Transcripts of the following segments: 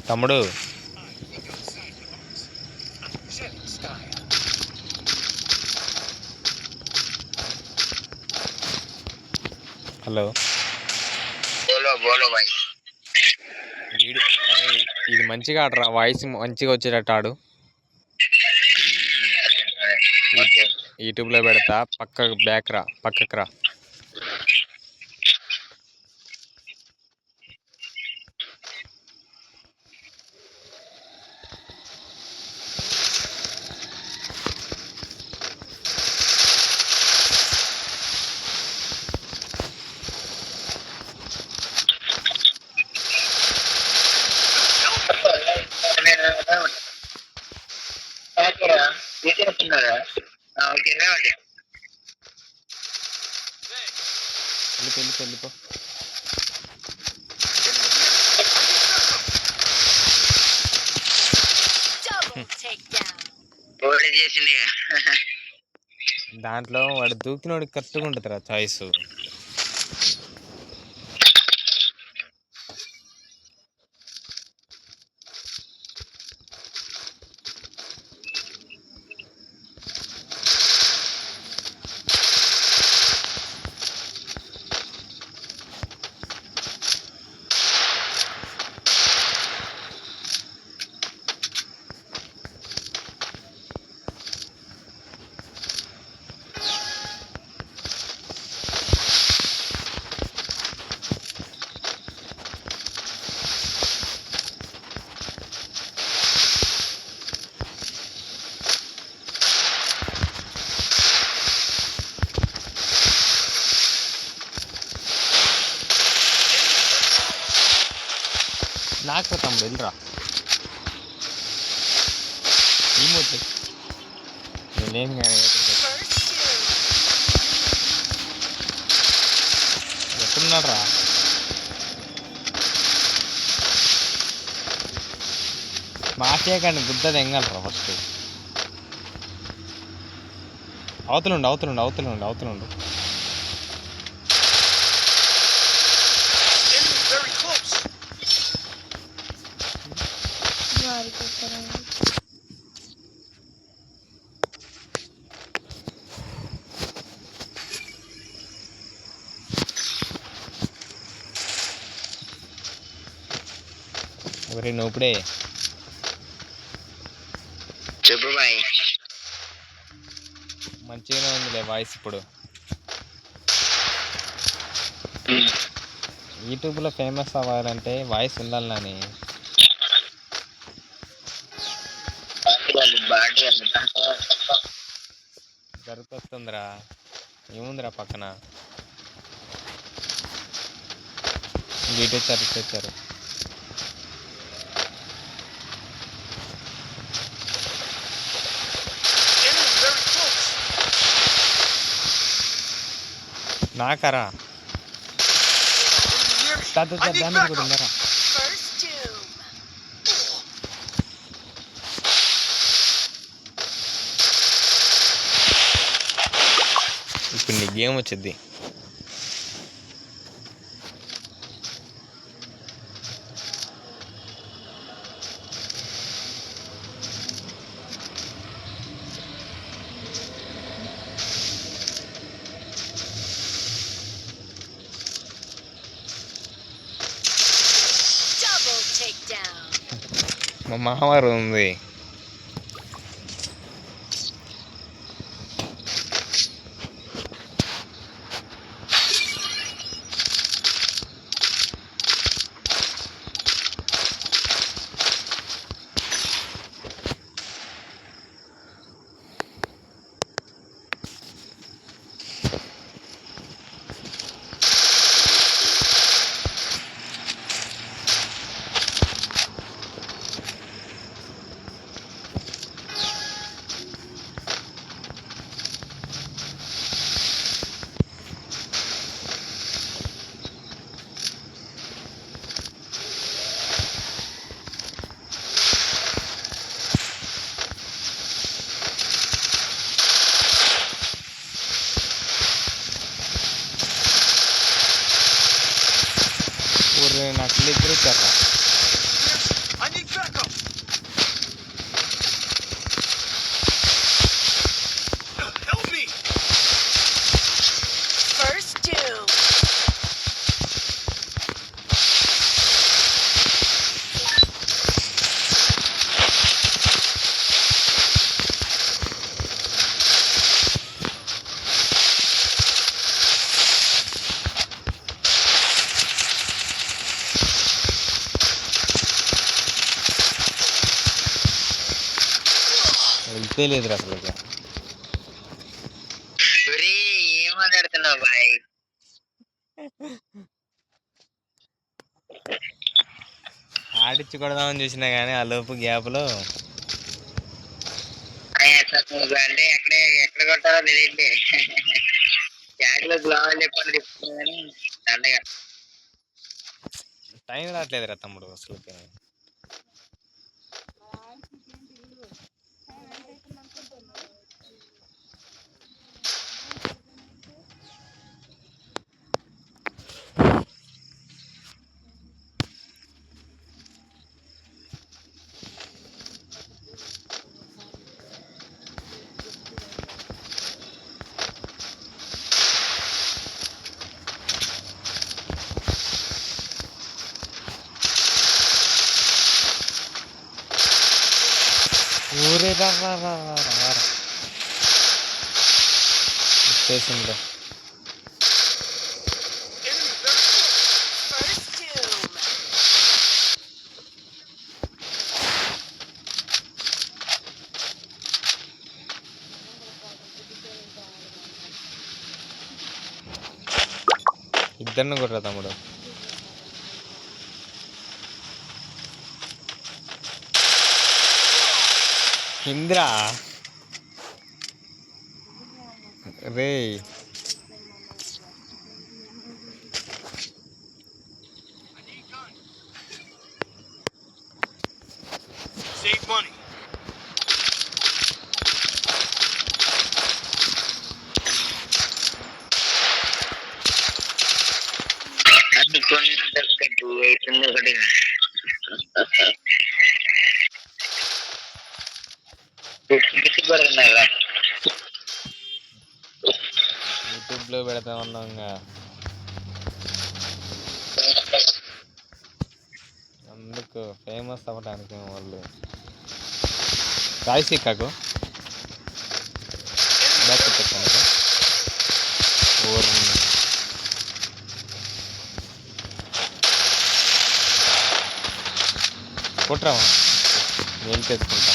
తమ్ముడు హలో ఇది మంచిగా ఆడరా, వాయిస్ మంచిగా వచ్చేటట్టు ఆడు. యూట్యూబ్లో పెడతా, పక్కకు రా. వెళ్ళిపో. దాంట్లో వాడు దూకినోడికి కరెక్ట్గా ఉంటుందిరా చాయిస్. నాకు తమ్ముడు వెళ్ళరా, ఏమవుతుంది నేనేం కానీ. ఎక్కడున్నాడు రా? మాకేకండి గుద్దది ఎంగలరా ఫస్ట్. అవతలుండు. ఒరే నోపుడే చెప్పు బాయ్. మంచిగానే ఉందిలే వాయిస్ ఇప్పుడు. యూట్యూబ్లో ఫేమస్ అవ్వాలంటే వాయిస్ ఉండాలని దొరికొస్తుందిరా. ఏముందిరా పక్కన ఇటొచ్చారు. నాకరా డ్యామేజ్ కూడా ఉందరా. ఇప్పుడు నీ గేమ్ వచ్చింది. మా మామగారు ఉంది. నాకు ఇద్దరు ఇచ్చారా? తెలియదు అసలు. ఏం మాట్లాడుతున్నావు బాయ్? ఆడిచ్చి కొడదామని చూసినా కానీ ఆ లోపు గ్యాప్లో అంటే ఎక్కడ కొట్టాలో తెలియట్లే. బ్యాగ్ లో గ్లోవల్ చెప్పాలి చెప్తున్నా కానీ దండగా టైం రావట్లేదురా తమ్ముడు అసలు. ఊరే స్టేషన్లో ఇద్దరిని కొట్టరా తమ్ముడు. ఇంద్రా రే యూట్యూబ్ లో పెడతా ఉన్నాం. అందుకు ఫేమస్ అవ్వడానికి వాళ్ళు రాయిసి కాకు బ్యాక్ పెట్టాను కొట్రా నేను చేసుకుంటా.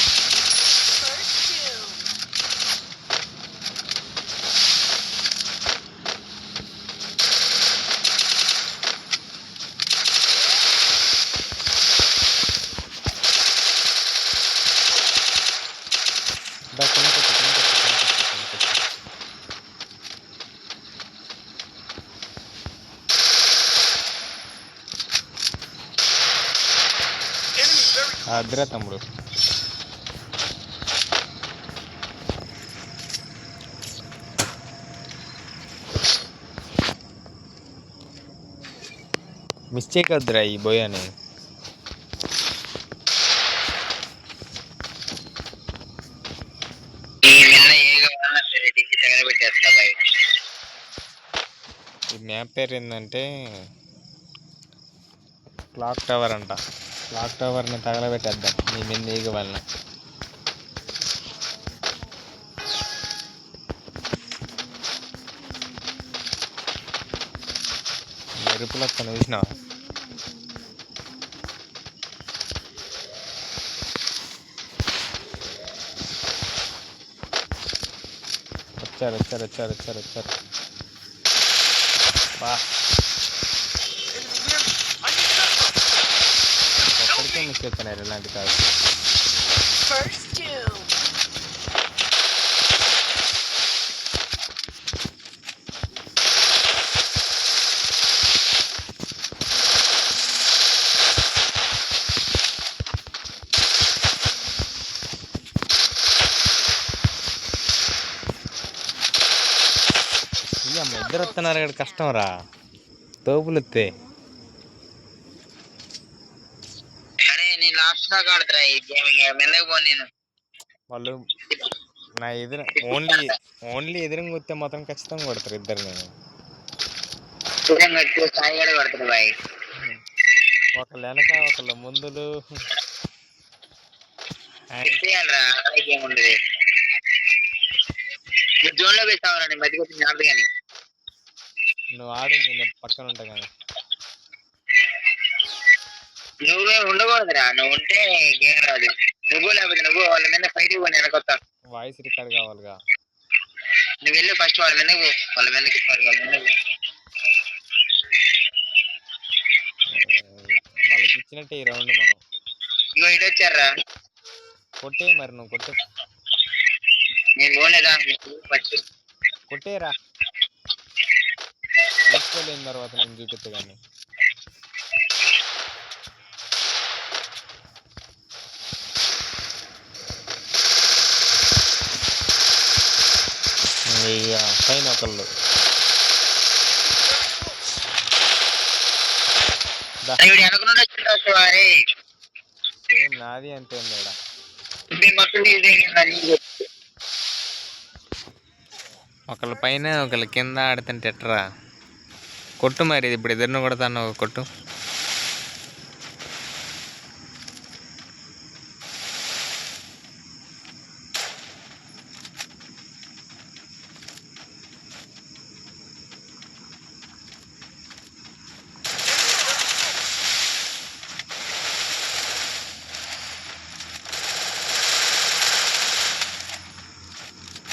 అద్రా తమ్ముడు. మిస్టేక్ వద్దురా ఈ బోయ్ అని. ఈ మ్యాప్ పేరు ఏంటంటే క్లాక్ టవర్ అంట. క్లాక్ టవర్ని తగలబెట్టేద్దాం నీ మీద ఈగ వలన. మెరుపులు వస్తాను చూసినా. వచ్చారు. బా ఒక్కడికే మిస్ అయిపోయినారు ఇలాంటి కాదు. ఇద్దరు వస్తున్నారు ఇక్కడ, కష్టం రా తోపులు వస్తే. వాళ్ళు నా ఎదురు ఓన్లీ ఎదురుగా వస్తే మాత్రం ఖచ్చితంగా కొడతారు ఇద్దరు. ఒకళ్ళు వెనక ఒకళ్ళు ముందులు. నువ్వు ఆడు, నేను పక్కన ఉంటా కానీ. నువ్వే ఉండకూడదురా, నువ్వు ఉంటే గేమ్ రాదు. నువ్వు లేకపోతే నువ్వు వాళ్ళ మీద ఫైట్ ఇవ్వని వెనకొస్తా. వాయిస్ రికార్డ్ కావాలిగా. నువ్వు వెళ్ళి ఫస్ట్ వాళ్ళ వెనక్కి వాళ్ళ వెనక్కి వాళ్ళ వెనక్కి వాళ్ళకి ఇచ్చినట్టే ఈ రౌండ్ మనం. ఇగో ఇటు వచ్చారా కొట్టే మరి నువ్వు కొట్టే నేను పోలేదా ఫస్ట్ కొట్టేరా. తీసుకోలేని తర్వాత నేను చూపిస్తా కానీ. ఇక పైన ఒకళ్ళు ఇప్పుడు వెనక నుండి వచ్చిందా సేమ్ నాది అంతే ఉంది ఇక్కడ. ఒకళ్ళ పైన ఒకళ్ళ కింద ఆడుతుంటే ఎట్రా. కొట్టు మరి ఇప్పుడు ఎదురును కొడతాను కొట్టు.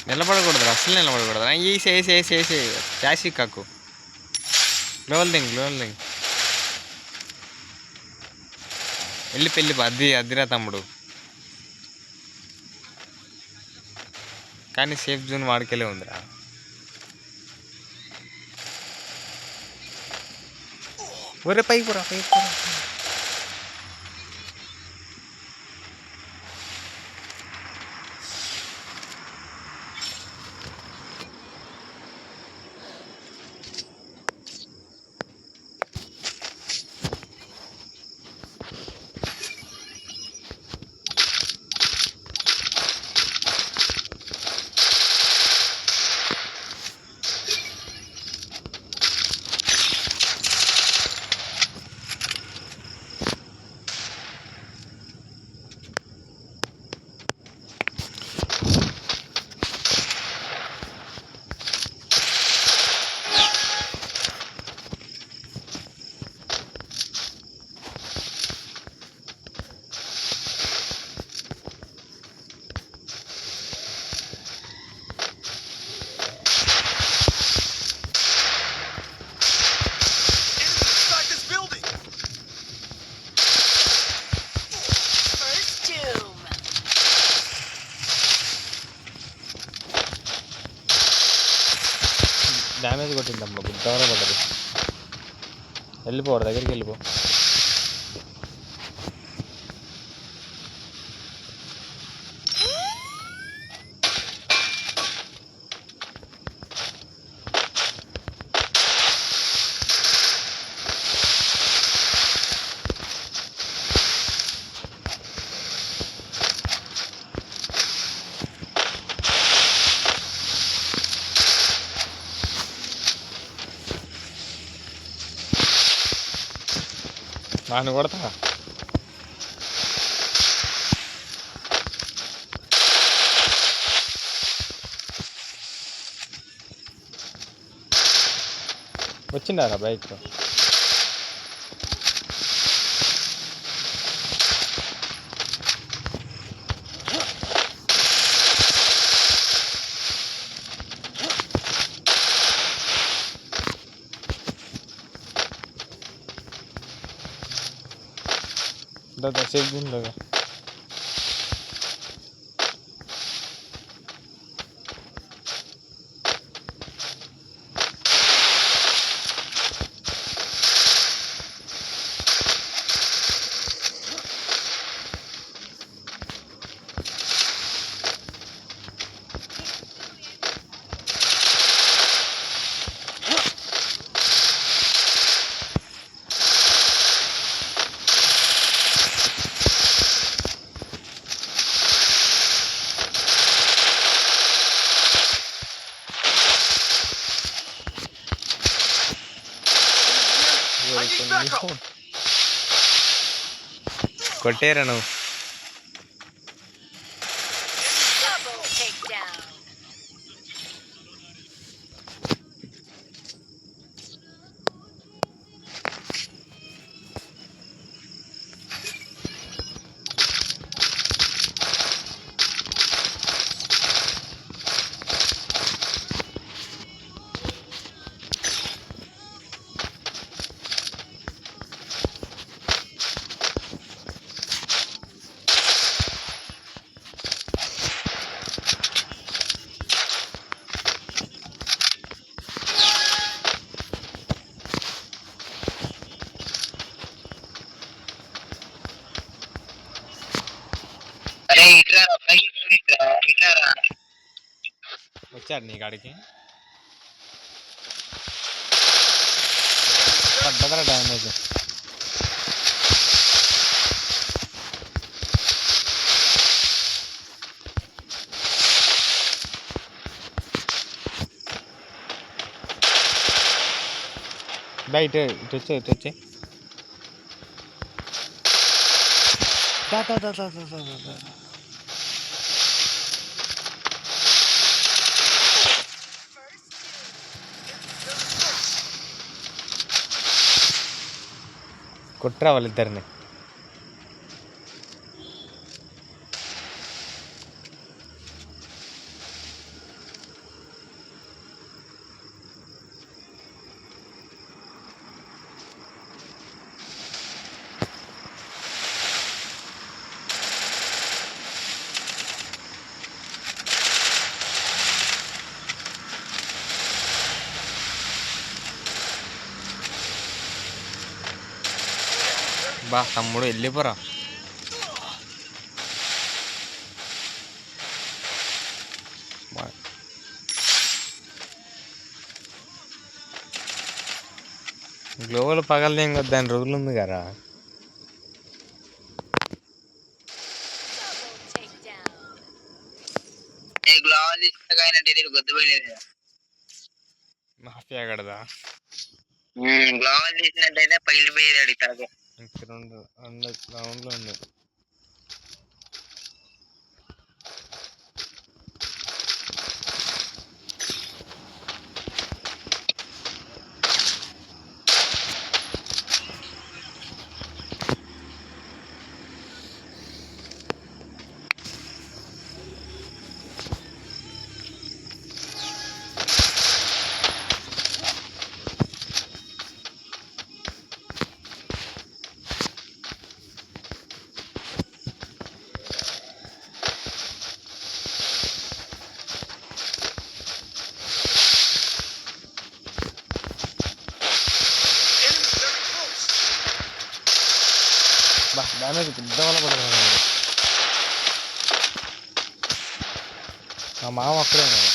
నిలబడకూడదు అసలు నిలబడకూడదు. వేసి వేసి వేసి వేసి ప్యాసి కాకు. గ్లోవల్ దింగ్ వెళ్ళి అద్దిరా తమ్ముడు. కానీ సేఫ్ జోన్ వాడికెళ్ళే ఉందిరా. ఒరే పైకి పోరా. డ్యామేజ్ కొట్టింది అమ్మ. గుడ్డవర పడ్డది. వెళ్ళిపోవడం దగ్గరికి వెళ్ళిపో. వాడిని కొడతా. వచ్చిండారా బైక్. దాదా సేఫ్ జోన్ లేదా. కొట్టేరా నువ్వు. వచ్చాడు నీ కాడికి పడ్డదరా డ్యామేజ్. బయట ఇటు వచ్చే కొట్రా వాళ్ళిద్దరిని. బా తమ్ముడు వెళ్ళిపోరా. గ్లోవల్ పగలదేం కదా, దాని రోజులు ఉంది కదా. మాఫియా గడదా గ్లోవల్ తీసినట్టయితే పగిలిపోయేది తాగే. ఇంక రెండు రౌండ్లు ఉంది. బా డ్యామేజ్ పెద్ద వల్ల పడుతుంది. మా మామ అక్కడే ఉన్నాడు.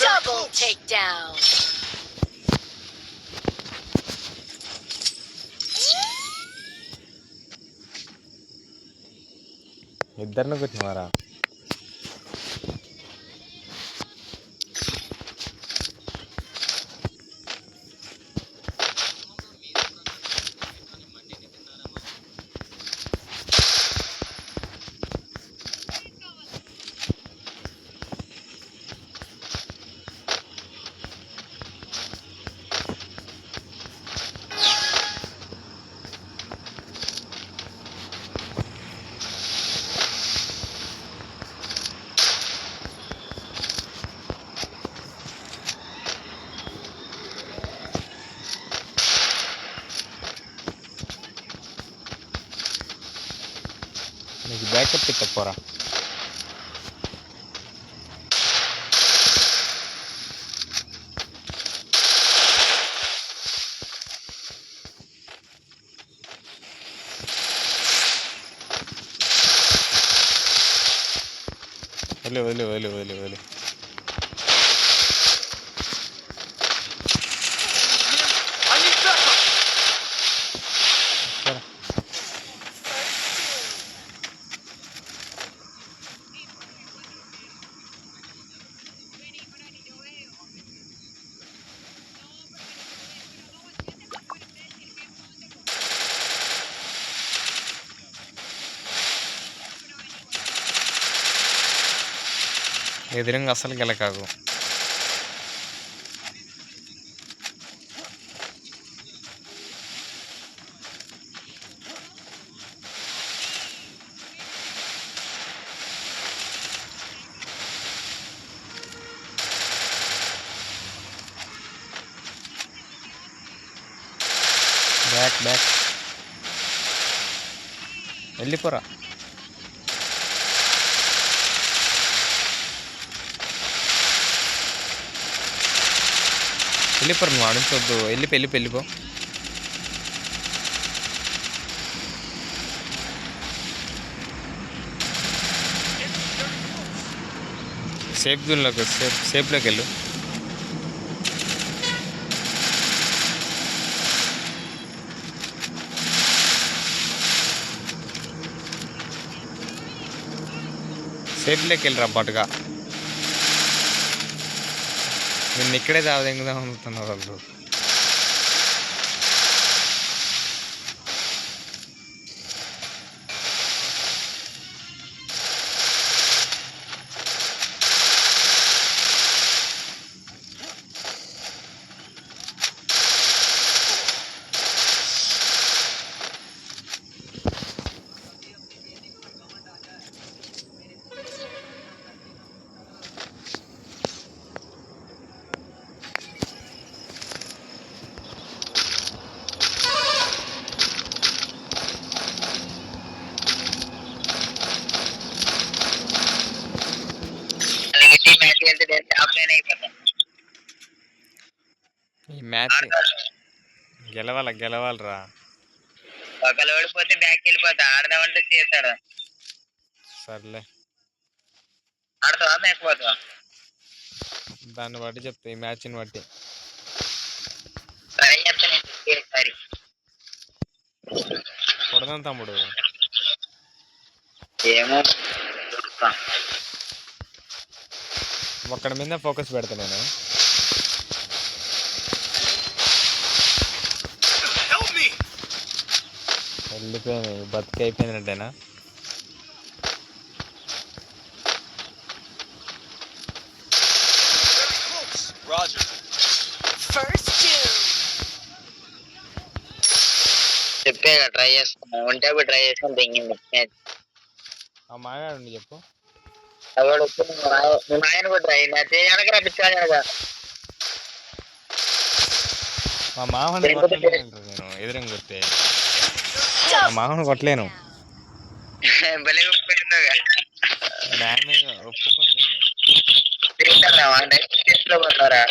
Double takedown. ఇద్దరిని కొట్టినవారా? నీకు బ్యాకప్ పెట్టపోరా. వదిలే ఎదురుగా అసలు గెలకాకు. Back back వెళ్ళిపోరా. వెళ్ళిపోరు, నువ్వు ఆడించొద్దు. వెళ్ళిపో. సేఫ్ జోన్లోకి సేఫ్లోకి వెళ్ళు. సేఫ్లోకి వెళ్ళిరా పాటుగా. నిన్ను ఇక్కడే చావదెంగుదాం అనుకుతున్నారు వాళ్ళు. ఈ మ్యాచ్ గెలవాలరా. ఒకళ్ళు ఓడిపోతే బ్యాక్ వెళ్ళిపోతా. ఆడదామంటే చేస్తాడు. సర్లే, ఆడతావా మేకపోతావా? దాన్ని బట్టి చెప్తా, ఈ మ్యాచ్ని బట్టి. సరే చెప్తాను సరే. కొడదాం తమ్ముడు. ఏమో ఒక్కడి మీద ఫోకస్ పెడతా నేను. వెళ్ళిపోయింది, బతుకైపోయినట్టేనా? చెప్పే ట్రై చేసుకున్నా. ఉంటే ట్రై చేసుకుని తెంగింది. ఆ మాగాడు చెప్పు. అవాడు వచ్చి నువ్వు ఆయన కూడా ట్రై వెనక రప్పించాను కదా. మా మామని కొట్టలేను నేను. ఎదురంగా కొట్టే మా మామని కొట్టలేను. భలే ఒప్పుకుంటుందిగా. డ్యామేజ్ ఒప్పుకుంటున్నాను. నెక్స్ట్ టెస్ట్ లో కొన్నారా?